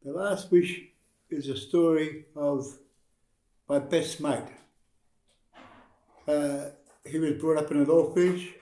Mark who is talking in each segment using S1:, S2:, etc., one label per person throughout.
S1: The last wish is a story of my best mate. Uh, he was brought up in an orphanage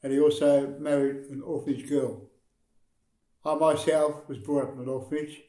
S1: and he also married an orphanage girl. I myself was brought up in an orphanage,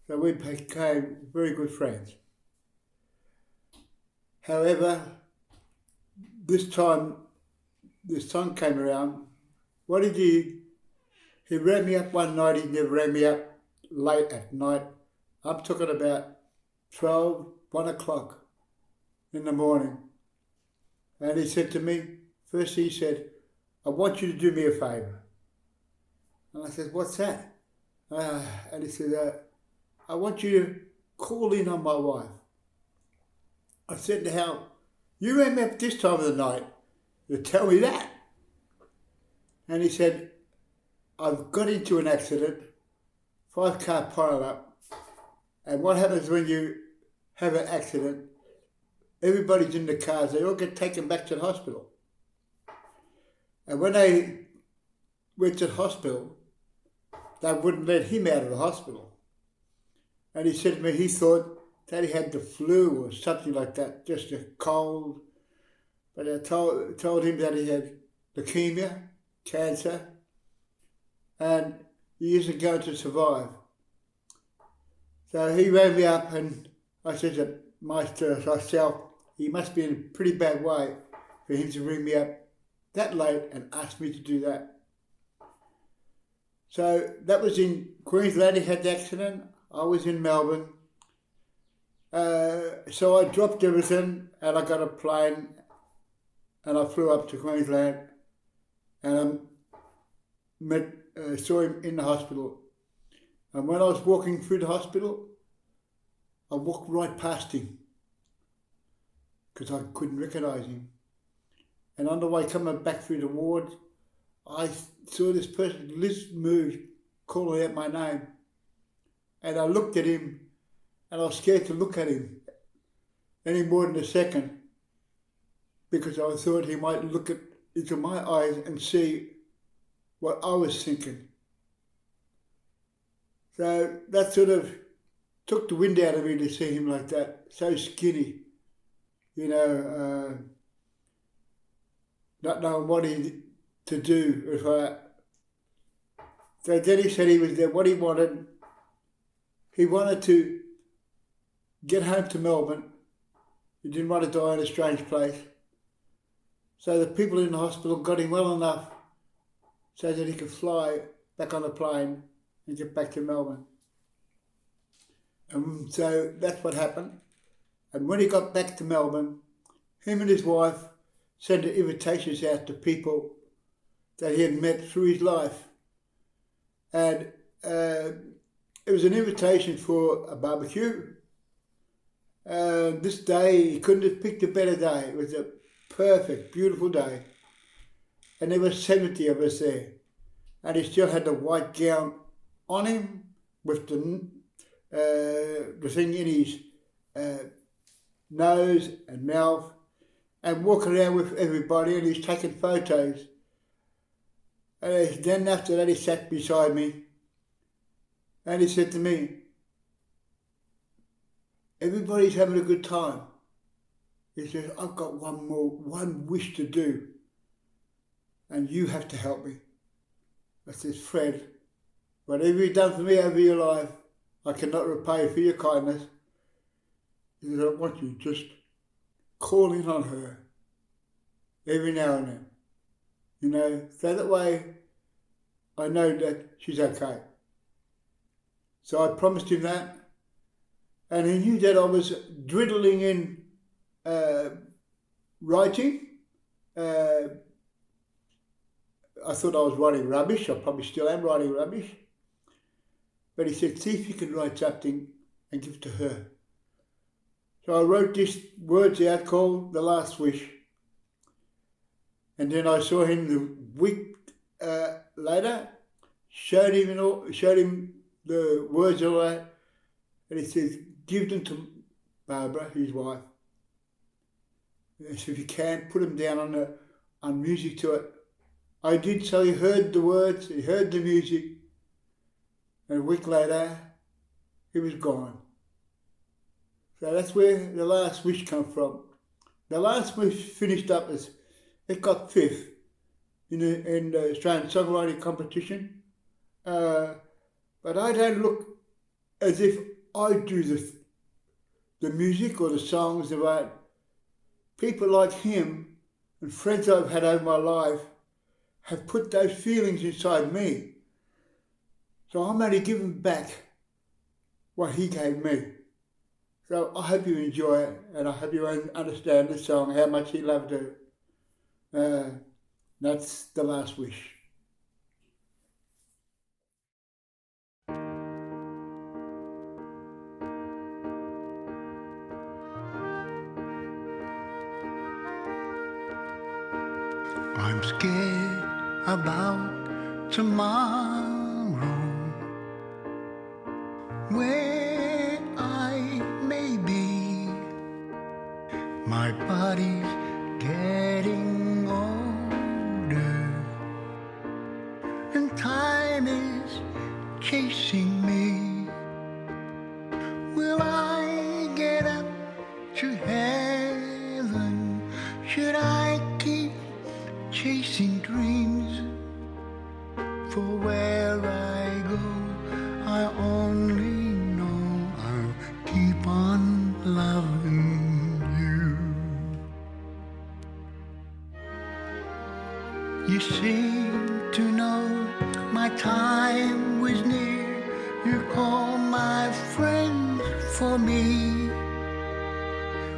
S1: so we became very good friends. However, this time, this son came around. What did he rang me up one night, he never rang me up late at night. I'm talking about 12, 1 o'clock in the morning. And he said to me, first he said, I want you to do me a favour. And I said, what's that? And he said, I want you to call in on my wife. I said to Hal, you rang me up this time of the night to tell me that. And he said, I've got into an accident, 5-car pile up, and what happens when you have an accident, everybody's in the cars, they all get taken back to the hospital. And when they went to the hospital, they wouldn't let him out of the hospital. And he said to me, he thought that he had the flu or something like that, just a cold. But I told him that he had leukemia, cancer, and he isn't going to survive. So he rang me up and I said to myself, he must be in a pretty bad way for him to ring me up that late and ask me to do that. So that was in Queensland, he had the accident. I was in Melbourne. So I dropped everything and I got a plane and I flew up to Queensland and I saw him in the hospital. And when I was walking through the hospital, I walked right past him because I couldn't recognise him. And on the way coming back through the ward, I saw this person's lips move, calling out my name. And I looked at him and I was scared to look at him any more than a second because I thought he might look into my eyes and see what I was thinking. So that sort of took the wind out of me to see him like that, so skinny, not knowing what to do. So then he said he was there, what he wanted to get home to Melbourne. He didn't want to die in a strange place. So the people in the hospital got him well enough so that he could fly back on a plane and get back to Melbourne. And so that's what happened. And when he got back to Melbourne, him and his wife sent invitations out to people that he had met through his life. And it was an invitation for a barbecue. This day, he couldn't have picked a better day. It was a perfect, beautiful day. And there were 70 of us there. And he still had the white gown on him with the thing in his nose and mouth and walking around with everybody and he's taking photos. And then after that he sat beside me and he said to me, everybody's having a good time. He said, I've got one wish to do and you have to help me. I said, Fred, whatever you've done for me over your life, I cannot repay for your kindness. He said, I want you just call in on her every now and then. So that way I know that she's okay. So I promised him that. And he knew that I was dwindling in writing. I thought I was writing rubbish. I probably still am writing rubbish. But he said, see if you can write something and give it to her. So I wrote these words out called The Last Wish. And then I saw him the week later, showed him the words and all that. And he says, give them to Barbara, his wife. And so if you can, put them down on music to it. I did, so he heard the words, he heard the music. And a week later, he was gone. So that's where The Last Wish come from. The Last Wish finished up as, it got fifth in the Australian songwriting competition. But I don't look as if I do the music or the songs about people like him and friends I've had over my life have put those feelings inside me. So I'm only giving back what he gave me. So I hope you enjoy it, and I hope you understand the song, how much he loved it. That's The Last Wish.
S2: I'm scared about tomorrow, where I may be. My body's getting older, and time is chasing me. Will I get up to heaven? Should I keep chasing dreams? For where I go, I only know I'll keep on loving you. You seem to know my time was near. You called my friends for me.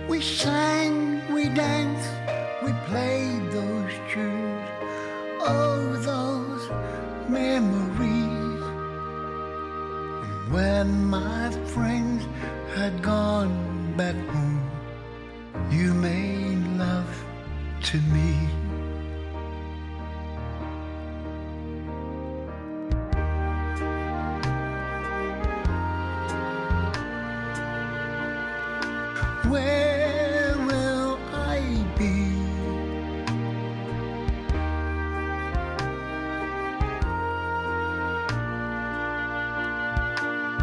S2: We sang, we danced, we played those tunes. Oh, those memories. And when my friends had gone back home, you made love to me. Where will I be?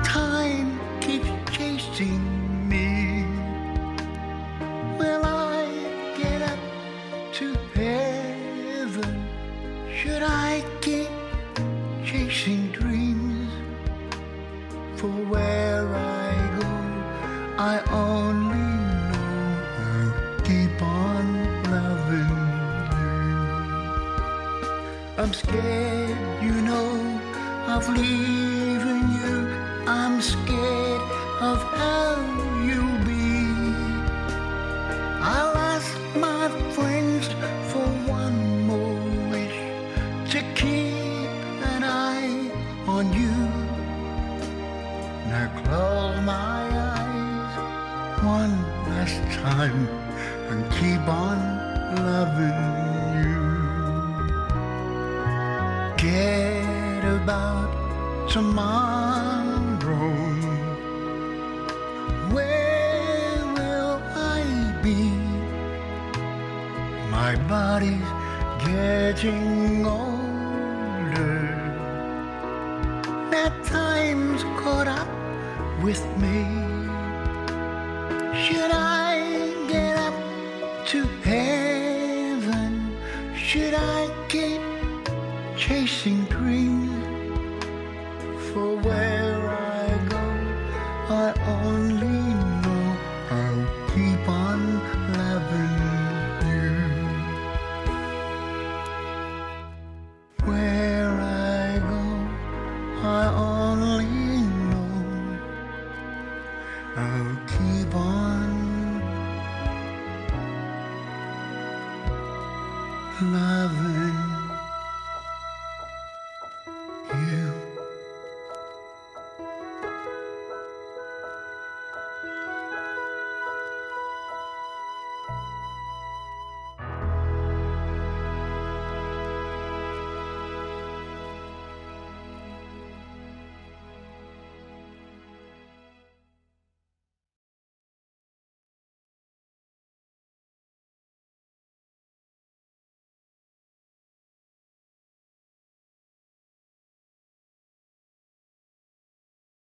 S2: Time keeps chasing me. Will I get up to heaven? Should I keep chasing dreams? For where I go, I only know I'll keep on loving you. I'm scared, you know, of leaving you. I'm scared of how you'll be. I'll ask my friends for one more wish, to keep an eye on you. Now close my eyes one last time and keep on loving you. Forget about tomorrow. Where will I be? My body's getting older. That time's caught up with me. Should I get up to heaven? Should I keep chasing dreams? For where I go, I only